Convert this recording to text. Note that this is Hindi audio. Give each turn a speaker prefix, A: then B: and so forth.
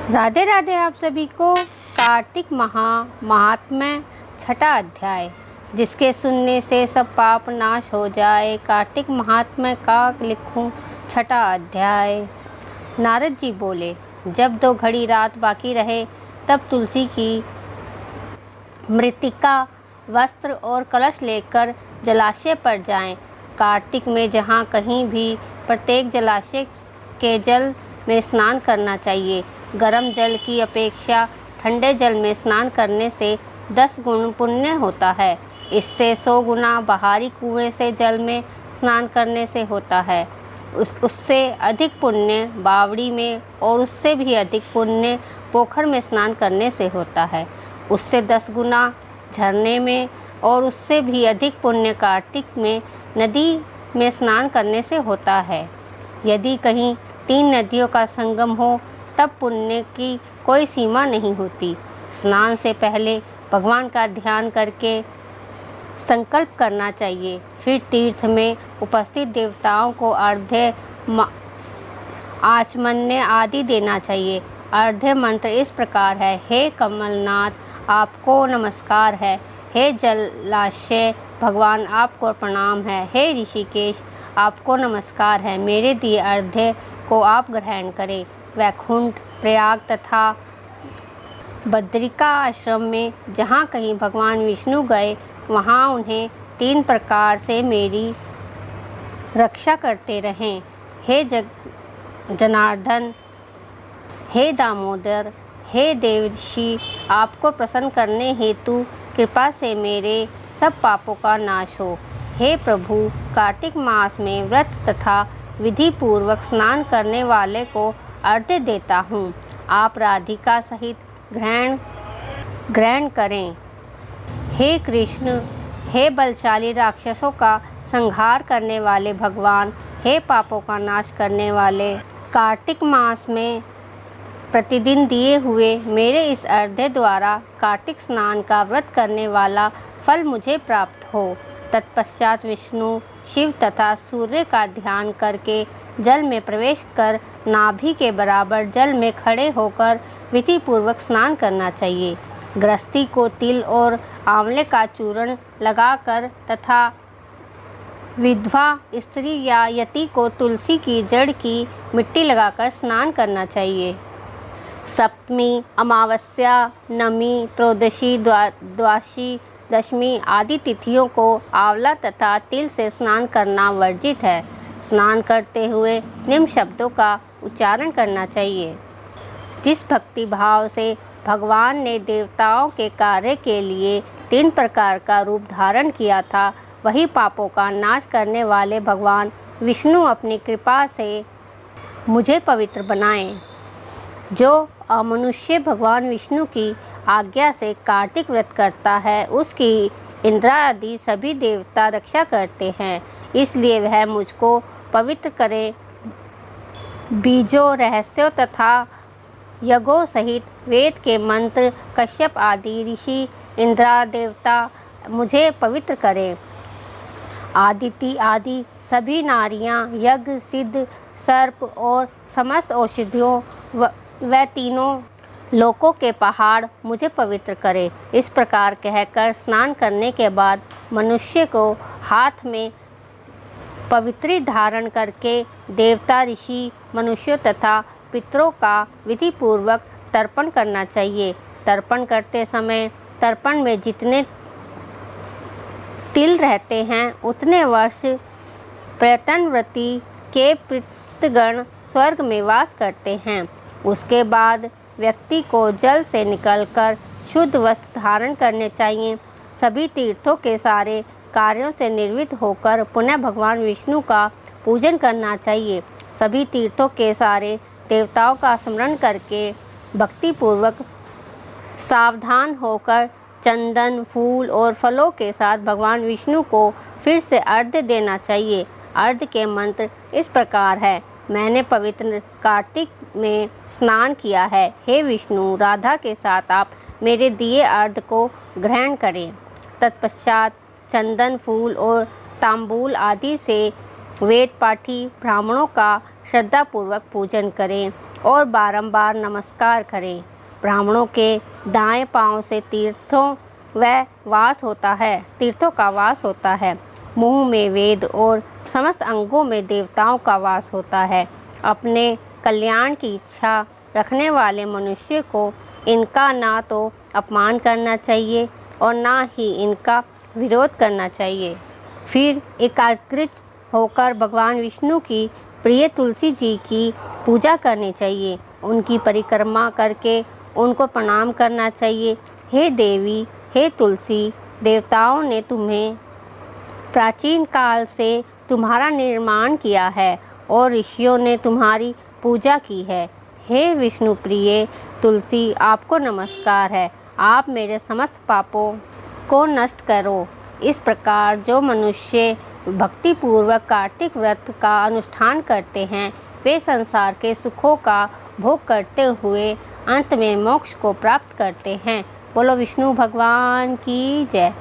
A: राधे राधे आप सभी को। कार्तिक महात्म्य छठा अध्याय, जिसके सुनने से सब पाप नाश हो जाए। कार्तिक महात्म्य का लिखूं छठा अध्याय। नारद जी बोले, जब 2 घड़ी रात बाकी रहे तब तुलसी की मृत्तिका, वस्त्र और कलश लेकर जलाशय पर जाएं। कार्तिक में जहाँ कहीं भी प्रत्येक जलाशय के जल में स्नान करना चाहिए। गर्म जल की अपेक्षा ठंडे जल में स्नान करने से 10 गुण पुण्य होता है। इससे 100 गुना बाहरी कुएं से जल में स्नान करने से होता है। उससे अधिक पुण्य बावड़ी में और उससे भी अधिक पुण्य पोखर में स्नान करने से होता है। उससे 10 गुना झरने में और उससे भी अधिक पुण्य कार्तिक में नदी में स्नान करने से होता है। यदि कहीं 3 नदियों का संगम हो तब पुण्य की कोई सीमा नहीं होती। स्नान से पहले भगवान का ध्यान करके संकल्प करना चाहिए। फिर तीर्थ में उपस्थित देवताओं को अर्घ्य, आचमन्य आदि देना चाहिए। अर्घ्य मंत्र इस प्रकार है। हे कमलनाथ, आपको नमस्कार है। हे जलाशय भगवान, आपको प्रणाम है। हे ऋषिकेश, आपको नमस्कार है। मेरे दिए अर्घ्य को आप ग्रहण करें। वैकुंठ, प्रयाग तथा बद्रिका आश्रम में जहाँ कहीं भगवान विष्णु गए वहाँ उन्हें 3 प्रकार से मेरी रक्षा करते रहें। हे जनार्दन, हे दामोदर, हे देवर्षि, आपको प्रसन्न करने हेतु कृपा से मेरे सब पापों का नाश हो। हे प्रभु, कार्तिक मास में व्रत तथा विधि पूर्वक स्नान करने वाले को अर्घ्य देता हूँ। आप राधिका सहित ग्रहण करें। हे कृष्ण, हे बलशाली राक्षसों का संहार करने वाले भगवान, हे पापों का नाश करने वाले, कार्तिक मास में प्रतिदिन दिए हुए मेरे इस अर्घ्य द्वारा कार्तिक स्नान का व्रत करने वाला फल मुझे प्राप्त हो। तत्पश्चात विष्णु, शिव तथा सूर्य का ध्यान करके जल में प्रवेश कर नाभि के बराबर जल में खड़े होकर विधि पूर्वक स्नान करना चाहिए। गृहस्थी को तिल और आंवले का चूर्ण लगाकर तथा विधवा स्त्री या यति को तुलसी की जड़ की मिट्टी लगाकर स्नान करना चाहिए। सप्तमी, अमावस्या, नवमी, त्रयोदशी, द्वादशी, दशमी आदि तिथियों को आंवला तथा तिल से स्नान करना वर्जित है। स्नान करते हुए निम्न शब्दों का उच्चारण करना चाहिए। जिस भक्ति भाव से भगवान ने देवताओं के कार्य के लिए 3 प्रकार का रूप धारण किया था, वही पापों का नाश करने वाले भगवान विष्णु अपनी कृपा से मुझे पवित्र बनाएं। जो अमनुष्य भगवान विष्णु की आज्ञा से कार्तिक व्रत करता है, उसकी इंद्रादि सभी देवता रक्षा करते हैं। इसलिए वह मुझको पवित्र करे। बीजों, रहस्यों तथा यज्ञों सहित वेद के मंत्र, कश्यप आदि ऋषि, इंद्रा देवता मुझे पवित्र करें। आदिति आदि सभी नारियां, यज्ञ, सिद्ध, सर्प और समस्त औषधियों व 3 लोकों के पहाड़ मुझे पवित्र करें। इस प्रकार कहकर स्नान करने के बाद मनुष्य को हाथ में पवित्री धारण करके देवता, ऋषि, मनुष्यों तथा पितरों का विधि पूर्वक तर्पण करना चाहिए। तर्पण करते समय तर्पण में जितने तिल रहते हैं उतने वर्ष प्रयत्नव्रती के पितृगण स्वर्ग में वास करते हैं। उसके बाद व्यक्ति को जल से निकलकर शुद्ध वस्त्र धारण करने चाहिए। सभी तीर्थों के सारे कार्यों से निर्वृत्त होकर पुनः भगवान विष्णु का पूजन करना चाहिए। सभी तीर्थों के सारे देवताओं का स्मरण करके भक्तिपूर्वक सावधान होकर चंदन, फूल और फलों के साथ भगवान विष्णु को फिर से अर्घ्य देना चाहिए। अर्घ्य के मंत्र इस प्रकार है। मैंने पवित्र कार्तिक में स्नान किया है। हे विष्णु, राधा के साथ आप मेरे दिए अर्घ्य को ग्रहण करें। तत्पश्चात चंदन, फूल और तांबूल आदि से वेद पाठी ब्राह्मणों का श्रद्धापूर्वक पूजन करें। और बारंबार नमस्कार करें। ब्राह्मणों के दाएं पांव से तीर्थों का वास होता है। मुंह में वेद और समस्त अंगों में देवताओं का वास होता है। अपने कल्याण की इच्छा रखने वाले मनुष्य को इनका ना तो अपमान करना चाहिए और ना ही इनका विरोध करना चाहिए। फिर एकाग्रचित्त होकर भगवान विष्णु की प्रिय तुलसी जी की पूजा करनी चाहिए। उनकी परिक्रमा करके उनको प्रणाम करना चाहिए। हे देवी, हे तुलसी, देवताओं ने तुम्हें प्राचीन काल से तुम्हारा निर्माण किया है और ऋषियों ने तुम्हारी पूजा की है। हे विष्णु प्रिय तुलसी, आपको नमस्कार है। आप मेरे समस्त पापों को नष्ट करो। इस प्रकार जो मनुष्य भक्तिपूर्वक कार्तिक व्रत का अनुष्ठान करते हैं वे संसार के सुखों का भोग करते हुए अंत में मोक्ष को प्राप्त करते हैं। बोलो विष्णु भगवान की जय।